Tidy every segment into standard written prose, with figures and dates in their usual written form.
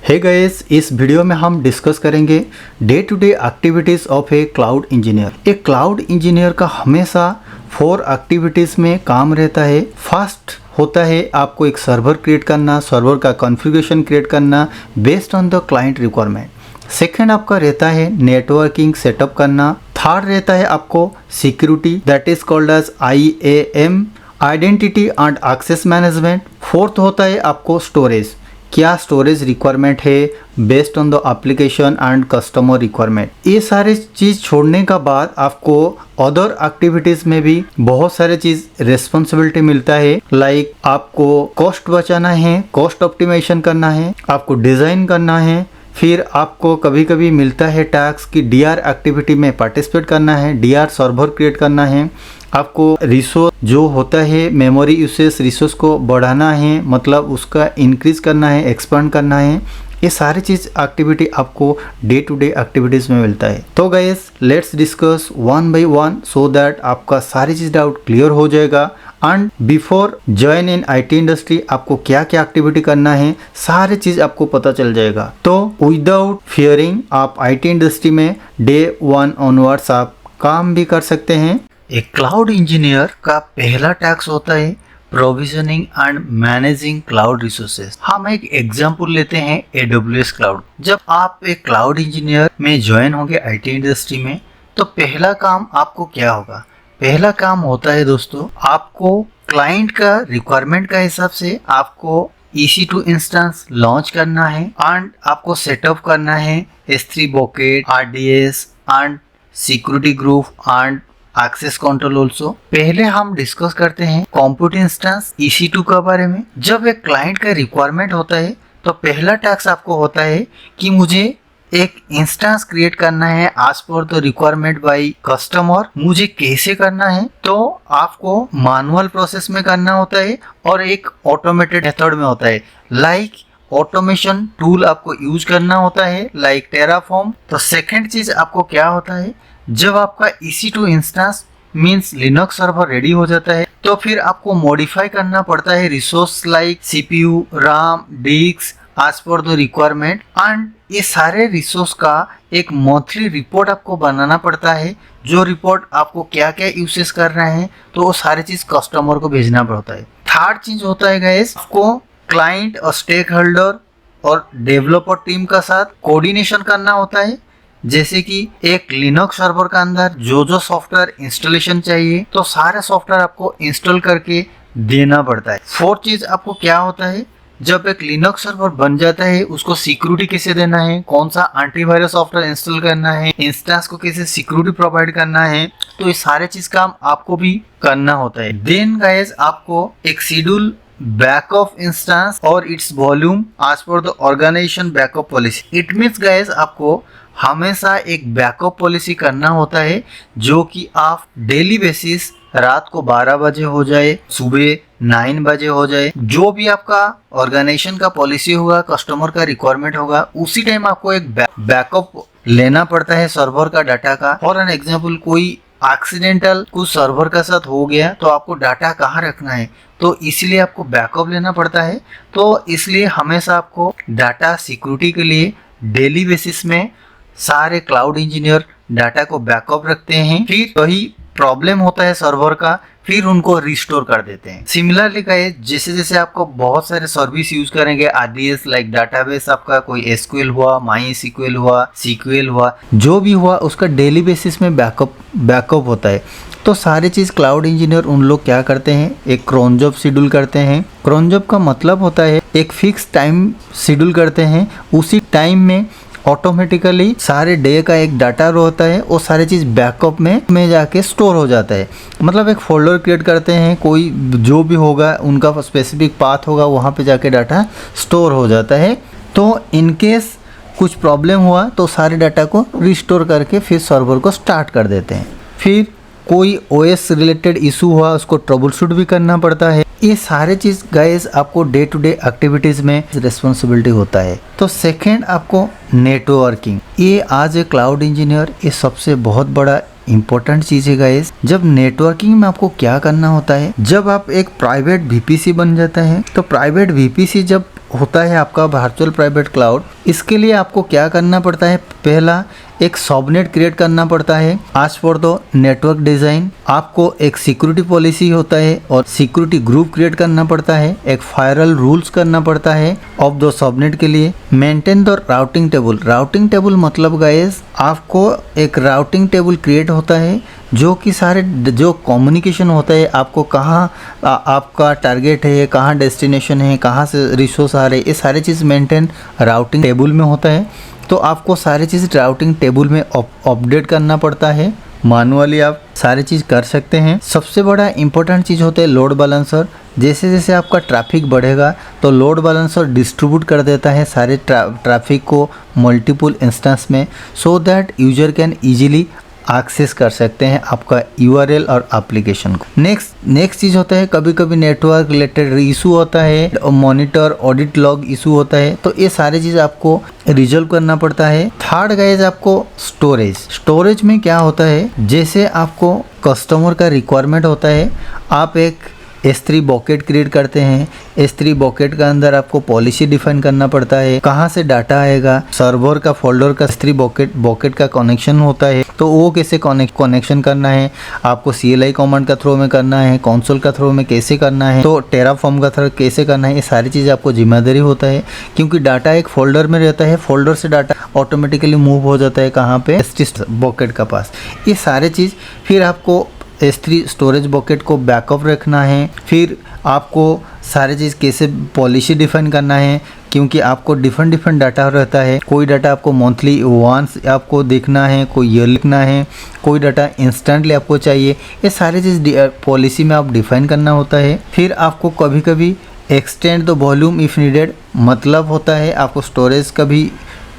Hey guys, इस video में हम डिस्कस करेंगे day to day activities of a cloud engineer. एक क्लाउड इंजीनियर का हमेशा 4 एक्टिविटीज़ में काम रहता है। फर्स्ट होता है आपको एक सर्वर क्रिएट करना, सर्वर का कॉन्फ़िगरेशन क्रिएट करना based on the client requirement. Second आपका रहता है नेटवर्किंग सेटअप करना। थर्ड रहता है आपको security, that is called as IAM, identity and access management. Fourth होता है आपको स्टोरेज, क्या स्टोरेज रिक्वायरमेंट है based on the application and customer requirement. ये सारे चीज़ छोड़ने का बाद आपको अदर एक्टिविटीज़ में भी बहुत सारे चीज़ रिस्पॉन्सिबिलिटी मिलता है। लाइक आपको कॉस्ट बचाना है, कॉस्ट ऑप्टिमाइजेशन करना है, आपको डिज़ाइन करना है। फिर आपको कभी कभी मिलता है टास्क कि DR एक्टिविटी में पार्टिसिपेट करना है, DR सर्वर क्रिएट करना है। आपको रिसोर्स जो होता है मेमोरी यूसेज रिसोर्स को बढ़ाना है, मतलब उसका इंक्रीज करना है, एक्सपांड करना है। ये सारी चीज़ एक्टिविटी आपको डे टू डे एक्टिविटीज़ में मिलता है। तो guys let's discuss one by one so that आपका सारी चीज़ डाउट क्लियर हो जाएगा। And before join in IT industry आपको क्या क्या एक्टिविटी करना है सारी चीज़ आपको पता चल जाएगा। तो विदाउट फियरिंग आप IT इंडस्ट्री में डे 1 ऑनवर्ड्स आप काम भी कर सकते हैं। एक क्लाउड इंजीनियर का पहला टास्क होता है provisioning and managing cloud resources. हम एक एग्जांपल लेते हैं AWS क्लाउड। जब आप एक क्लाउड इंजीनियर में ज्वाइन होंगे IT इंडस्ट्री में तो पहला काम आपको क्या होगा? पहला काम होता है दोस्तों, आपको क्लाइंट का रिक्वायरमेंट का हिसाब से आपको EC2 इंस्टेंस लॉन्च करना है एंड आपको सेटअप करना है S3 bucket, RDS and security group and access control also. पहले हम डिस्कस करते हैं कंप्यूट इंस्टेंस EC2 के बारे में। जब एक क्लाइंट का रिक्वायरमेंट होता है तो पहला टास्क आपको होता है कि मुझे एक इंस्टेंस क्रिएट करना है as per the requirement by customer. मुझे कैसे करना है? तो आपको मैनुअल प्रोसेस में करना होता है और एक ऑटोमेटेड मेथड में होता है। लाइक ऑटोमेशन टूल आपको यूज करना होता है लाइक टेराफॉर्म। तो सेकंड चीज आपको क्या होता है, जब आपका EC2 instance means Linux server ready हो जाता है तो फिर आपको मॉडिफाई करना पड़ता है resource like CPU, RAM, disk as per the requirement. And ये सारे रिसोर्स का एक मंथली रिपोर्ट आपको बनाना पड़ता है। जो रिपोर्ट आपको क्या क्या यूसेस कर रहे हैं तो वो सारी चीज कस्टमर को भेजना पड़ता है। थर्ड चीज होता है गाइस, आपको क्लाइंट और स्टेक होल्डर और डेवलपर टीम का साथ कोऑर्डिनेशन करना होता है। जैसे कि एक लिनक्स सर्वर का अंदर जो जो सॉफ्टवेयर इंस्टॉलेशन चाहिए तो सारे सॉफ्टवेयर आपको इंस्टॉल करके देना पड़ता है। फोर्थ चीज आपको क्या होता है, जब एक लिनक्स सर्वर बन जाता है उसको सिक्योरिटी कैसे देना है, कौन सा एंटीवायरस सॉफ्टवेयर इंस्टॉल करना है, इंस्टेंस को कैसे सिक्योरिटी प्रोवाइड करना है, तो ये सारे चीज काम आपको भी करना होता है। देन गाइस आपको एक शेड्यूल बैकअप इंस्टेंस और its volume as per the organisation backup policy. It means guys आपको हमेशा एक बैकअप पॉलिसी करना होता है जो कि आप डेली बेसिस रात को 12 बजे हो जाए, सुबह 9 बजे हो जाए, जो भी आपका ऑर्गेनाइजेशन का पॉलिसी होगा, कस्टमर का रिक्वायरमेंट होगा, उसी टाइम आपको एक बैकअप लेना पड़ता है सर्वर का डाटा का। फॉर एन एग्जांपल कोई एक्सीडेंटल कुछ सर्वर का साथ हो गया तो आपको डाटा कहाँ रखना है, तो इसलिए आपको बैकअप लेना पड़ता है। तो इसलिए हमेशा आपको डाटा सिक्योरिटी के लिए डेली बेसिस में सारे क्लाउड इंजीनियर डाटा को बैकअप रखते हैं। फिर वही प्रॉब्लम होता है सर्वर का, फिर उनको रिस्टोर कर देते हैं। सिमिलरली गाइस जैसे जैसे आपको बहुत सारे सर्विस यूज करेंगे, RDS लाइक डाटाबेस, आपका कोई SQL हुआ, MySQL हुआ, SQL हुआ, जो भी हुआ उसका डेली बेसिस में बैकअप होता है। तो सारी चीज़ क्लाउड इंजीनियर उन लोग क्या करते हैं, एक क्रोन जॉब शेड्यूल करते हैं। क्रोन जॉब का मतलब होता है एक फिक्स टाइम शेड्यूल करते हैं, उसी टाइम में ऑटोमेटिकली सारे डे का एक डाटा रो होता है, वो सारी चीज़ बैकअप में जाके स्टोर हो जाता है। मतलब एक फोल्डर क्रिएट करते हैं, कोई जो भी होगा उनका स्पेसिफिक पाथ होगा, वहाँ पे जाके डाटा स्टोर हो जाता है। तो इनकेस कुछ प्रॉब्लम हुआ तो सारे डाटा को रिस्टोर करके फिर सर्वर को स्टार्ट कर देते हैं। फिर कोई OS रिलेटेड इशू हुआ उसको ट्रबल शूट भी करना पड़ता है। ये सारे चीज़ गाइस आपको डे टू डे एक्टिविटीज़ में रिस्पॉन्सिबिलिटी होता है। तो सेकेंड आपको नेटवर्किंग, ये आज ए क्लाउड इंजीनियर ये सबसे बहुत बड़ा इम्पोर्टेंट चीज है गाइस। जब नेटवर्किंग में आपको क्या करना होता है, जब आप एक प्राइवेट वीपीसी बन जाता है, तो प्राइवेट वीपीसी जब होता है आपका वर्चुअल प्राइवेट क्लाउड, इसके लिए आपको क्या करना पड़ता है, पहला एक सबनेट क्रिएट करना पड़ता है। आज फॉर द नेटवर्क डिजाइन आपको एक सिक्योरिटी पॉलिसी होता है और सिक्योरिटी ग्रुप क्रिएट करना पड़ता है, एक फायरल रूल्स करना पड़ता है ऑफ द सबनेट के लिए। Maintain the routing table. Routing table मतलब गाइस आपको एक राउटिंग टेबल क्रिएट होता है जो कि सारे जो कम्युनिकेशन होता है, आपको कहाँ आपका टारगेट है, कहाँ डेस्टिनेशन है, कहाँ से रिसोर्स आ रहे, ये सारी चीज़ मेंटेन राउटिंग टेबल में होता है। तो आपको सारी चीज़ राउटिंग टेबल में अपडेट करना पड़ता है। मैनुअली आप सारी चीज़ कर सकते हैं। सबसे बड़ा इंपॉर्टेंट चीज़ होता है लोड बैलेंसर। जैसे जैसे आपका ट्रैफिक बढ़ेगा तो लोड बैलेंसर डिस्ट्रीब्यूट कर देता है सारे ट्रैफिक को मल्टीपल इंस्टेंस में, so that user can easily access कर सकते हैं आपका यूआरएल और एप्लीकेशन को। नेक्स्ट चीज़ होता है, कभी कभी नेटवर्क रिलेटेड इशू होता है, मॉनिटर ऑडिट लॉग इशू होता है, तो ये सारी चीज़ आपको रिजॉल्व करना पड़ता है। थर्ड गाइज आपको स्टोरेज में क्या होता है, जैसे आपको कस्टमर का रिक्वायरमेंट होता है, आप एक S3 बॉकेट क्रिएट करते हैं। S3 बॉकेट का अंदर आपको पॉलिसी डिफाइन करना पड़ता है, कहाँ से डाटा आएगा, सर्वर का फोल्डर का S3 बॉकेट का कनेक्शन होता है, तो वो कैसे कनेक्शन करना है, आपको CLI कमांड का थ्रू में करना है, कंसोल का थ्रू में कैसे करना है, तो टेराफॉर्म का थ्रू कैसे करना है, ये सारी चीज़ आपको जिम्मेदारी होता है। क्योंकि डाटा एक फोल्डर में रहता है, फोल्डर से डाटा ऑटोमेटिकली मूव हो जाता है कहाँ पे, S3 बॉकेट का पास। ये सारे चीज़ फिर आपको S3 स्टोरेज बॉकेट को बैकअप रखना है। फिर आपको सारे चीज़ कैसे पॉलिसी डिफाइन करना है, क्योंकि आपको डिफरेंट डाटा रहता है। कोई डाटा आपको मंथली वंस आपको देखना है, कोई ईयर लिखना है, कोई डाटा इंस्टेंटली आपको चाहिए, ये सारी चीज़ पॉलिसी में आप डिफाइन करना होता है। फिर आपको कभी कभी extend the volume if needed, मतलब होता है आपको स्टोरेज कभी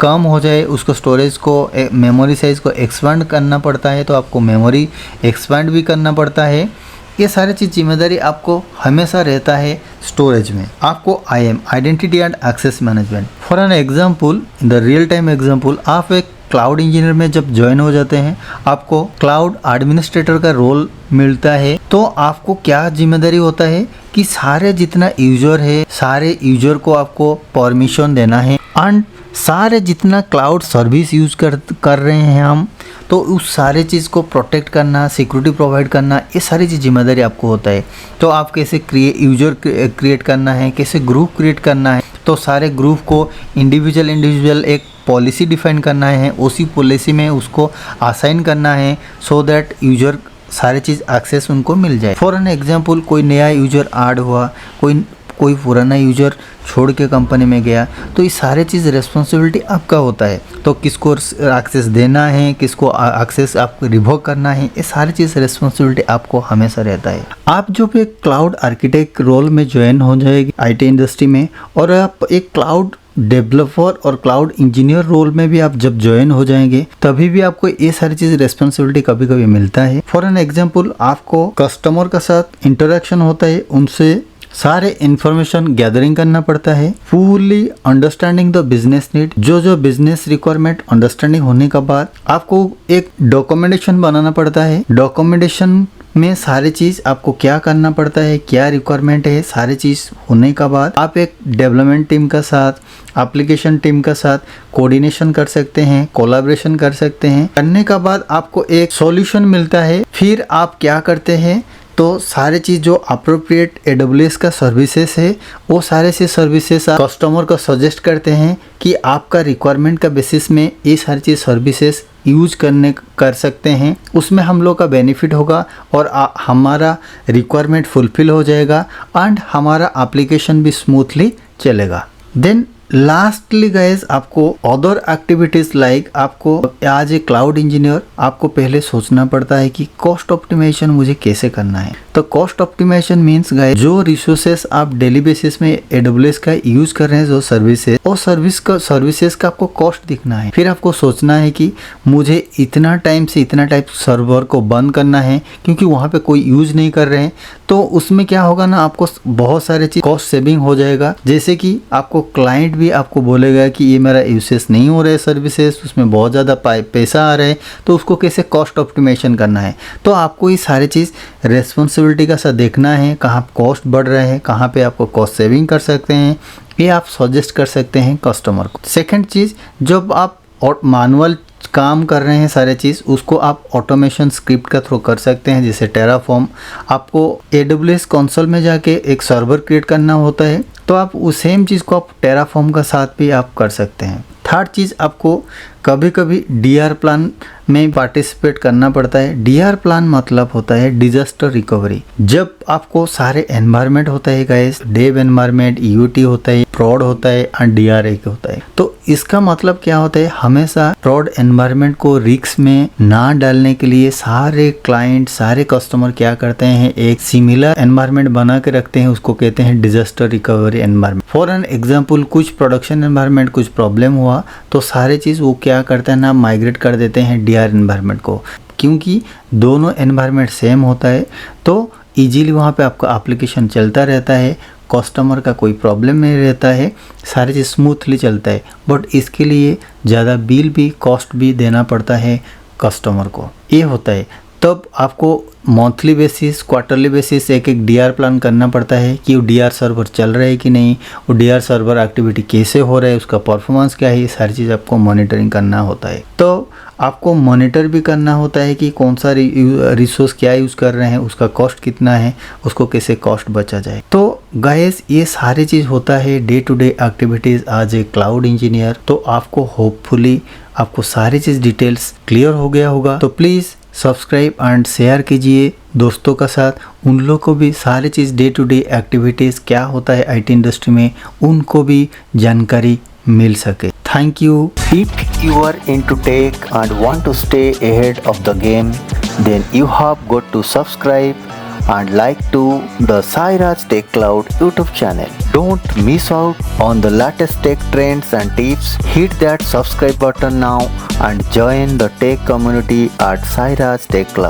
कम हो जाए, उसको स्टोरेज को मेमोरी साइज़ को एक्सपेंड करना पड़ता है, तो आपको मेमोरी एक्सपेंड भी करना पड़ता है। ये सारी चीज़ जिम्मेदारी आपको हमेशा रहता है स्टोरेज में। आपको IAM identity and access management. For an example, in the real time example, आप एक क्लाउड इंजीनियर में जब ज्वाइन हो जाते हैं, आपको क्लाउड एडमिनिस्ट्रेटर का रोल मिलता है। तो आपको क्या जिम्मेदारी होता है कि सारे जितना यूजर है, सारे यूजर को आपको परमिशन देना है, एंड सारे जितना क्लाउड सर्विस यूज़ कर रहे हैं हम, तो उस सारे चीज़ को प्रोटेक्ट करना, सिक्योरिटी प्रोवाइड करना, ये सारी चीज़ जिम्मेदारी आपको होता है। तो आप कैसे यूजर क्रिएट करना है, कैसे ग्रुप क्रिएट करना है, तो सारे ग्रुप को इंडिविजुअल एक पॉलिसी डिफाइन करना है, उसी पॉलिसी में उसको असाइन करना है, सो दैट यूजर सारी चीज़ एक्सेस उनको मिल जाए। फॉर एन एग्जांपल, कोई नया यूजर ऐड हुआ, कोई पुराना यूजर छोड़ के कंपनी में गया, तो ये सारे चीज़ रिस्पॉन्सिबिलिटी आपका होता है। तो किसको एक्सेस देना है, किसको एक्सेस आपको रिवोक करना है, ये सारी चीज़ रिस्पॉन्सिबिलिटी आपको हमेशा रहता है। आप जो भी क्लाउड आर्किटेक्ट रोल में ज्वाइन हो जाएगी IT इंडस्ट्री में, और आप एक क्लाउड डेवलपर और क्लाउड इंजीनियर रोल में भी आप जब ज्वाइन हो जाएंगे, तभी भी आपको ये सारी चीज़ रिस्पॉन्सिबिलिटी कभी कभी मिलता है। फॉर एन एग्जाम्पल, आपको कस्टमर के साथ इंटरेक्शन होता है, उनसे सारे इंफॉर्मेशन गैदरिंग करना पड़ता है, fully understanding the business need. जो बिजनेस रिक्वायरमेंट अंडरस्टैंडिंग होने के बाद आपको एक डॉक्यूमेंटेशन बनाना पड़ता है। डॉक्यूमेंटेशन में सारी चीज़ आपको क्या करना पड़ता है, क्या रिक्वायरमेंट है, सारी चीज़ होने के बाद आप एक डेवलपमेंट टीम का साथ, एप्लीकेशन टीम का साथ कोऑर्डिनेशन कर सकते हैं, कोलैबोरेशन कर सकते हैं। करने के बाद आपको एक सॉल्यूशन मिलता है। फिर आप क्या करते हैं, तो सारे चीज़ जो अप्रोप्रिएट AWS का सर्विसेज है, वो सारे से सर्विसेज आप कस्टमर को सजेस्ट करते हैं कि आपका रिक्वायरमेंट का बेसिस में ये सारी चीज़ सर्विसेज यूज कर सकते हैं। उसमें हम लोग का बेनिफिट होगा और हमारा रिक्वायरमेंट फुलफिल हो जाएगा एंड हमारा एप्लीकेशन भी स्मूथली चलेगा। देन लास्टली गाइज, आपको अदर एक्टिविटीज लाइक, आपको एज ए क्लाउड इंजीनियर आपको पहले सोचना पड़ता है कि कॉस्ट ऑप्टिमाइजेशन मुझे कैसे करना है। तो कॉस्ट ऑप्टिमाइजेशन मीन्स गाइज, जो रिसोर्सेस आप डेली बेसिस में AWS का यूज कर रहे हैं, जो सर्विसेज, और सर्विसेज का आपको कॉस्ट दिखना है। फिर आपको सोचना है कि मुझे इतना टाइम से इतना टाइप सर्वर को बंद करना है, क्योंकि वहाँ पे कोई यूज नहीं कर रहे हैं, तो उसमें क्या होगा ना, आपको बहुत सारे चीज कॉस्ट सेविंग हो जाएगा। जैसे कि आपको क्लाइंट भी आपको बोलेगा कि ये मेरा यूसेज नहीं हो रहा है सर्विसेज, उसमें बहुत ज़्यादा पैसा आ रहा है, तो उसको कैसे कॉस्ट ऑप्टिमाइजेशन करना है। तो आपको ये सारी चीज़ रेस्पॉन्सिबिलिटी का साथ देखना है, कहाँ कॉस्ट बढ़ रहा है, कहाँ पे आपको कॉस्ट सेविंग कर सकते हैं, ये आप सजेस्ट कर सकते हैं कस्टमर को। सेकंड चीज़, जब आप मैनुअल काम कर रहे हैं सारे चीज़, उसको आप ऑटोमेशन स्क्रिप्ट का थ्रू कर सकते हैं, जैसे टेराफॉर्म। आपको AWS कंसोल में जाके एक सर्वर क्रिएट करना होता है, तो आप उस सेम चीज़ को आप टेराफॉर्म का साथ भी आप कर सकते हैं। थर्ड चीज़, आपको कभी कभी DR प्लान में पार्टिसिपेट करना पड़ता है। DR प्लान मतलब होता है डिजास्टर रिकवरी। जब आपको सारे एनवायरनमेंट होता है गाइस, डेव एनवायरनमेंट, EOT होता है, प्रॉड होता है और DRA होता है। तो इसका मतलब क्या होता है, हमेशा प्रॉड एनवायरनमेंट को रिस्क में ना डालने के लिए सारे क्लाइंट, सारे कस्टमर क्या करते हैं, एक सिमिलर एनवायरनमेंट बना के रखते हैं, उसको कहते हैं disaster recovery environment. For an example, कुछ प्रोडक्शन एनवायरनमेंट कुछ प्रॉब्लम हुआ तो सारे चीज़ वो क्या करते हैं ना, माइग्रेट कर देते हैं DR एनवायरनमेंट को। क्योंकि दोनों एनवायरनमेंट सेम होता है तो इजीली वहाँ पे आपका एप्लीकेशन चलता रहता है, कस्टमर का कोई प्रॉब्लम नहीं रहता है, सारी चीज़ स्मूथली चलता है। बट इसके लिए ज़्यादा बिल भी, कॉस्ट भी देना पड़ता है कस्टमर को, ये होता है। तब आपको मंथली बेसिस, क्वार्टरली बेसिस एक DR प्लान करना पड़ता है कि वो DR सर्वर चल रहा है कि नहीं, वो DR सर्वर एक्टिविटी कैसे हो रहा है, उसका परफॉर्मेंस क्या है, ये सारी चीज़ आपको मॉनिटरिंग करना होता है। तो आपको मॉनिटर भी करना होता है कि कौन सा रिसोर्स क्या यूज़ कर रहे हैं, उसका कॉस्ट कितना है, उसको कैसे कॉस्ट बचा जाए। तो गाइस, ये सारी चीज़ होता है day to day activities as a cloud engineer. तो आपको होपफुली आपको सारी चीज़ डिटेल्स क्लियर हो गया होगा। तो प्लीज़ सब्सक्राइब एंड शेयर कीजिए दोस्तों का साथ, उन लोग को भी सारी चीज़ डे टू डे एक्टिविटीज़ क्या होता है IT इंडस्ट्री में, उनको भी जानकारी मिल सके। Thank you. If you are into tech and want to stay ahead of the game, then you have got to subscribe and like to the Sai Raj Tech Cloud YouTube channel. Don't miss out on the latest tech trends and tips. Hit that subscribe button now and join the tech community at Sai Raj Tech Cloud.